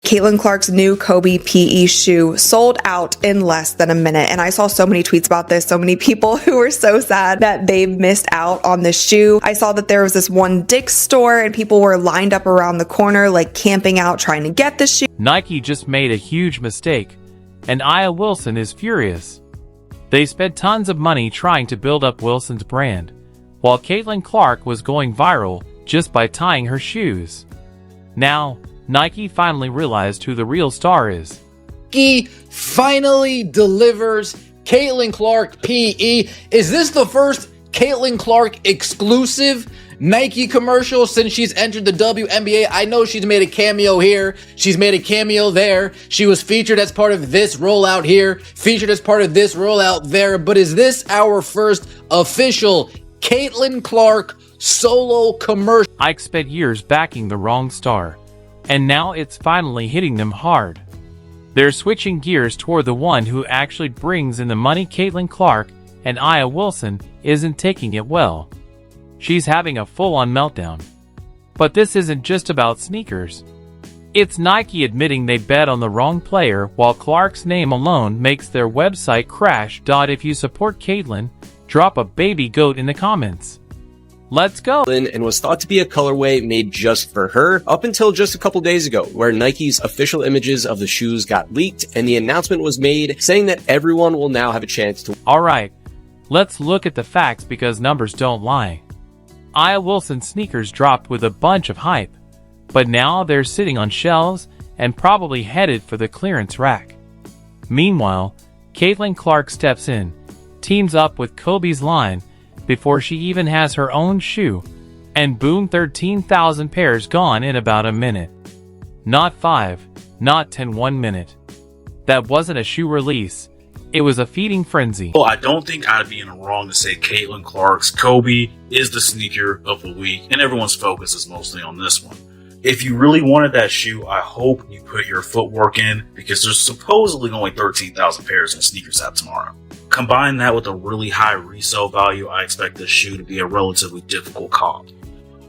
Caitlin Clark's new Kobe PE shoe sold out in less than a minute. And I saw so many tweets about this, so many people who were so sad that they missed out on this shoe. I saw that there was this one Dick's store and people were lined up around the corner, like camping out, trying to get the shoe. Nike just made a huge mistake, and Aya Wilson is furious. They spent tons of money trying to build up Wilson's brand, while Caitlin Clark was going viral just by tying her shoes. Now, Nike finally realized who the real star is. Nike finally delivers Caitlin Clark PE. Is this the first Caitlin Clark exclusive Nike commercial since she's entered the WNBA? I know she's made a cameo here. She's made a cameo there. She was featured as part of this rollout here, featured as part of this rollout there. But is this our first official Caitlin Clark solo commercial? Ike spent years backing the wrong star, and now it's finally hitting them hard. They're switching gears toward the one who actually brings in the money. Caitlin Clark, and Aya Wilson isn't taking it well. She's having a full-on meltdown. But this isn't just about sneakers. It's Nike admitting they bet on the wrong player, while Clark's name alone makes their website crash. If you support Caitlin, drop a baby goat in the comments. Let's go! And was thought to be a colorway made just for her up until just a couple days ago, where Nike's official images of the shoes got leaked and the announcement was made saying that everyone will now have a chance to. Alright, let's look at the facts because numbers don't lie. Aya Wilson's sneakers dropped with a bunch of hype, but now they're sitting on shelves and probably headed for the clearance rack. Meanwhile, Caitlin Clark steps in, teams up with Kobe's line before she even has her own shoe, and boom, 13,000 pairs gone in about a minute. Not 5, not 10, 1 minute. That wasn't a shoe release, it was a feeding frenzy. Well, I don't think I'd be in the wrong to say Caitlin Clark's Kobe is the sneaker of the week, and everyone's focus is mostly on this one. If you really wanted that shoe, I hope you put your footwork in, because there's supposedly only 13,000 pairs in sneakers app tomorrow. Combine that with a really high resale value, I expect this shoe to be a relatively difficult comp.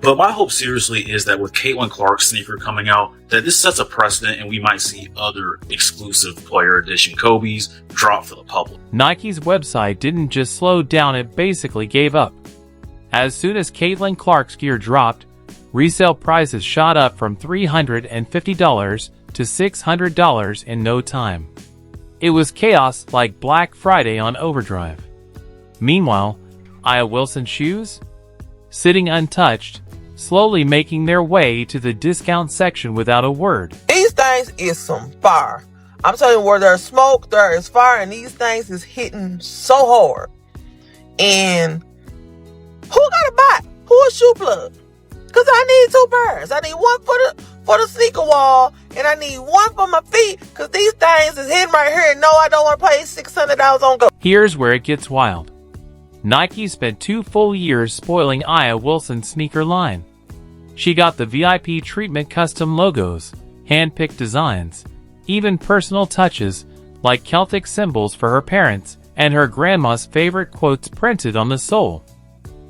But my hope seriously is that with Caitlin Clark's sneaker coming out, that this sets a precedent and we might see other exclusive player edition Kobe's drop for the public. Nike's website didn't just slow down, it basically gave up. As soon as Caitlin Clark's gear dropped, resale prices shot up from $350 to $600 in no time. It was chaos like Black Friday on overdrive. Meanwhile, Aya Wilson's shoes? Sitting untouched, slowly making their way to the discount section without a word. These things is some fire. I'm telling you, where there's smoke, there is fire, and these things is hitting so hard. And who got a buy? Who a shoe plug? Because I need 2 pairs. I need one for the sneaker wall, and I need one for my feet, because these things is hitting right here, and no, I don't want to pay $600 on go. Here's where it gets wild. Nike spent 2 full years spoiling Aya Wilson's sneaker line. She got the VIP treatment, custom logos, hand-picked designs, even personal touches like Celtic symbols for her parents and her grandma's favorite quotes printed on the sole.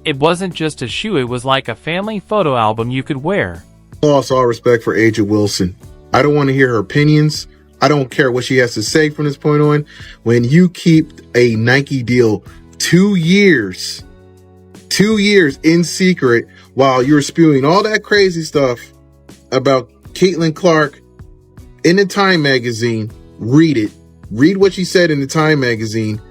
It wasn't just a shoe, it was like a family photo album you could wear. I lost all respect for Agent Wilson. I don't want to hear her opinions. I don't care what she has to say from this point on. When you keep a Nike deal 2 years in secret while you're spewing all that crazy stuff about Caitlin Clark in the Time magazine, read it. Read what she said in the Time magazine.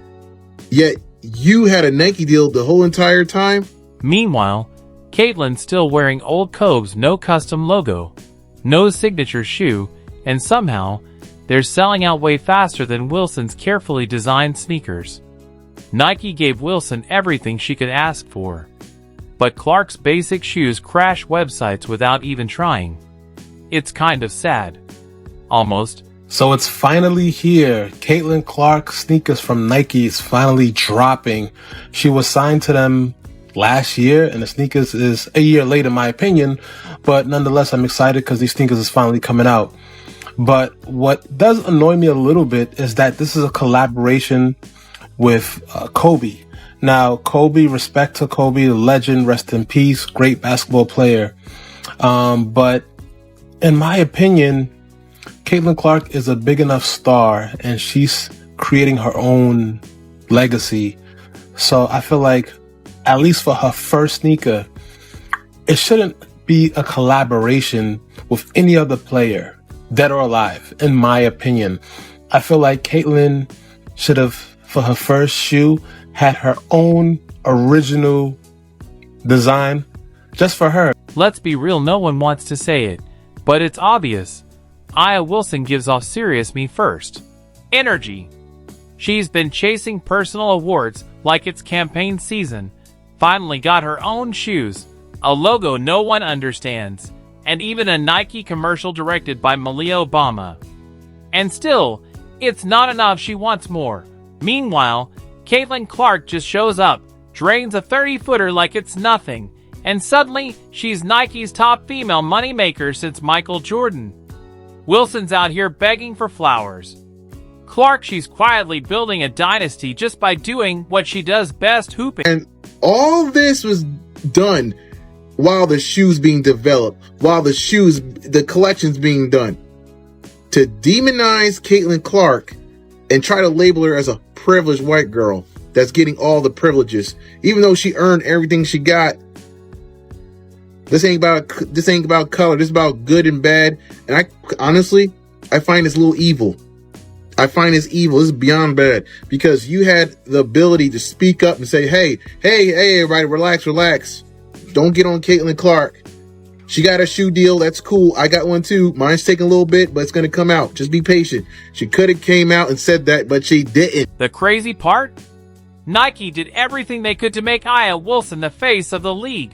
Yet you had a Nike deal the whole entire time. Meanwhile, Caitlin's still wearing old Kobe's no custom logo, no signature shoe, and somehow they're selling out way faster than Wilson's carefully designed sneakers. Nike gave Wilson everything she could ask for, but Clark's basic shoes crash websites without even trying. It's kind of sad. Almost. So it's finally here. Caitlin Clark sneakers from Nike is finally dropping. She was signed to them last year, and the sneakers is a year late in my opinion, but nonetheless I'm excited because these sneakers is finally coming out. But what does annoy me a little bit is that this is a collaboration with Kobe. Now, Kobe, respect to Kobe, the legend, rest in peace, great basketball player. But in my opinion, Caitlin Clark is a big enough star and she's creating her own legacy. So I feel like, at least for her first sneaker, it shouldn't be a collaboration with any other player, dead or alive, in my opinion. I feel like Caitlin should have, for her first shoe, had her own original design just for her. Let's be real, no one wants to say it, but it's obvious. Aya Wilson gives off serious me first energy. She's been chasing personal awards like it's campaign season, finally got her own shoes, a logo no one understands, and even a Nike commercial directed by Malia Obama. And still, it's not enough, she wants more. Meanwhile, Caitlin Clark just shows up, drains a 30-footer like it's nothing, and suddenly she's Nike's top female moneymaker since Michael Jordan. Wilson's out here begging for flowers. Clark, she's quietly building a dynasty just by doing what she does best, hooping. And all this was done while the shoes being developed, while the collection's being done. To demonize Caitlin Clark and try to label her as a privileged white girl that's getting all the privileges, even though she earned everything she got. This ain't about color. This is about good and bad. And I honestly find this a little evil. I find this evil. This is beyond bad, because you had the ability to speak up and say, hey, everybody, relax. Don't get on Caitlin Clark. She got a shoe deal. That's cool. I got one too. Mine's taking a little bit, but it's going to come out. Just be patient. She could have came out and said that, but she didn't. The crazy part? Nike did everything they could to make Aya Wilson the face of the league.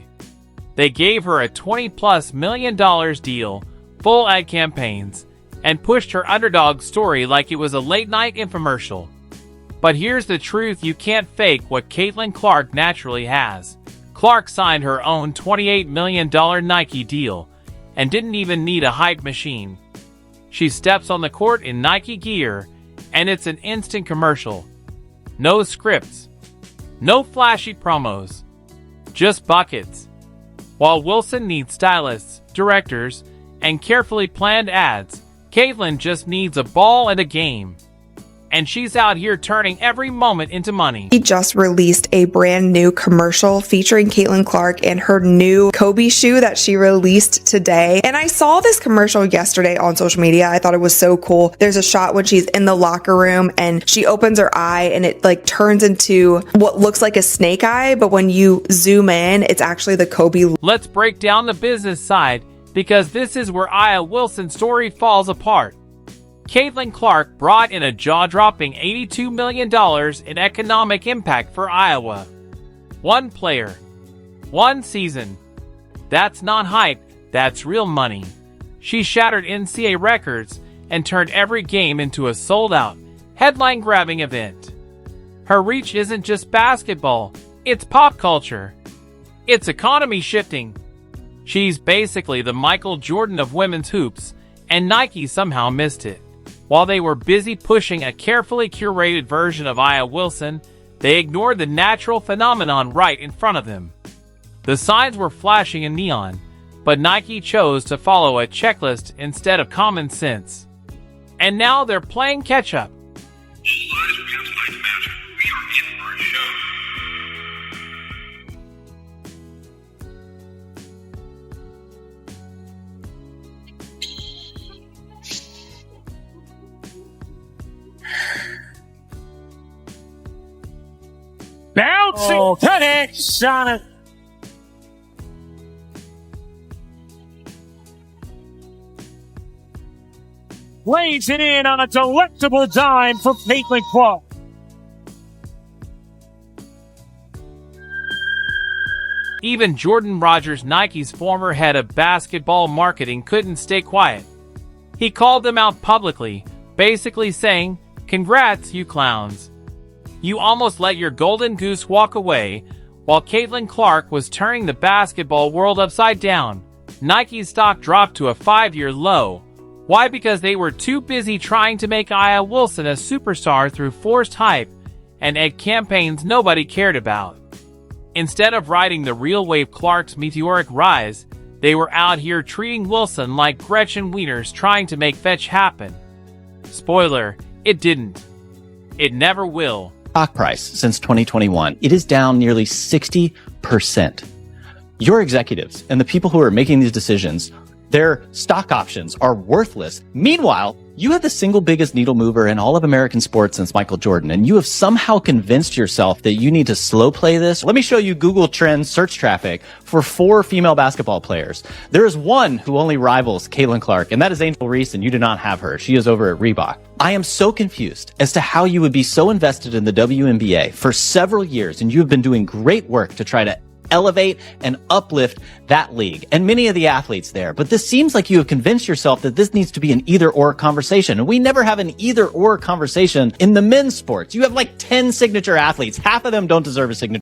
They gave her a $20+ million deal, full ad campaigns, and pushed her underdog story like it was a late-night infomercial. But here's the truth, you can't fake what Caitlin Clark naturally has. Clark signed her own $28 million Nike deal and didn't even need a hype machine. She steps on the court in Nike gear, and it's an instant commercial. No scripts, no flashy promos, just buckets. While Wilson needs stylists, directors, and carefully planned ads, Caitlin just needs a ball and a game. And she's out here turning every moment into money. He just released a brand new commercial featuring Caitlin Clark and her new Kobe shoe that she released today. And I saw this commercial yesterday on social media. I thought it was so cool. There's a shot when she's in the locker room and she opens her eye and it like turns into what looks like a snake eye. But when you zoom in, it's actually the Kobe. Let's break down the business side, because this is where Aya Wilson's story falls apart. Caitlin Clark brought in a jaw-dropping $82 million in economic impact for Iowa. One player, one season. That's not hype, that's real money. She shattered NCAA records and turned every game into a sold-out, headline-grabbing event. Her reach isn't just basketball, it's pop culture. It's economy shifting. She's basically the Michael Jordan of women's hoops, and Nike somehow missed it. While they were busy pushing a carefully curated version of Aya Wilson, they ignored the natural phenomenon right in front of them. The signs were flashing in neon, but Nike chose to follow a checklist instead of common sense. And now they're playing catch-up. Bouncing to it, Sonic. Lays it in on a delectable dime for Caitlin Clark. Even Jordan Rogers, Nike's former head of basketball marketing, couldn't stay quiet. He called them out publicly, basically saying, "Congrats, you clowns. You almost let your golden goose walk away," while Caitlin Clark was turning the basketball world upside down. Nike's stock dropped to a 5-year low. Why? Because they were too busy trying to make Aya Wilson a superstar through forced hype and ad campaigns nobody cared about. Instead of riding the real wave, Clark's meteoric rise, They were out here treating Wilson like Gretchen Wieners trying to make fetch happen. Spoiler, it didn't. It never will. Stock price since 2021, it is down nearly 60%. Your executives and the people who are making these decisions, their stock options are worthless. Meanwhile, you have the single biggest needle mover in all of American sports since Michael Jordan, and you have somehow convinced yourself that you need to slow play this. Let me show you Google Trends search traffic for 4 female basketball players. There is one who only rivals Caitlin Clark, and that is Angel Reese, and you do not have her. She is over at Reebok. I am so confused as to how you would be so invested in the WNBA for several years, and you have been doing great work to try to elevate and uplift that league and many of the athletes there. But this seems like you have convinced yourself that this needs to be an either-or conversation. And we never have an either-or conversation in the men's sports. You have like 10 signature athletes. Half of them don't deserve a signature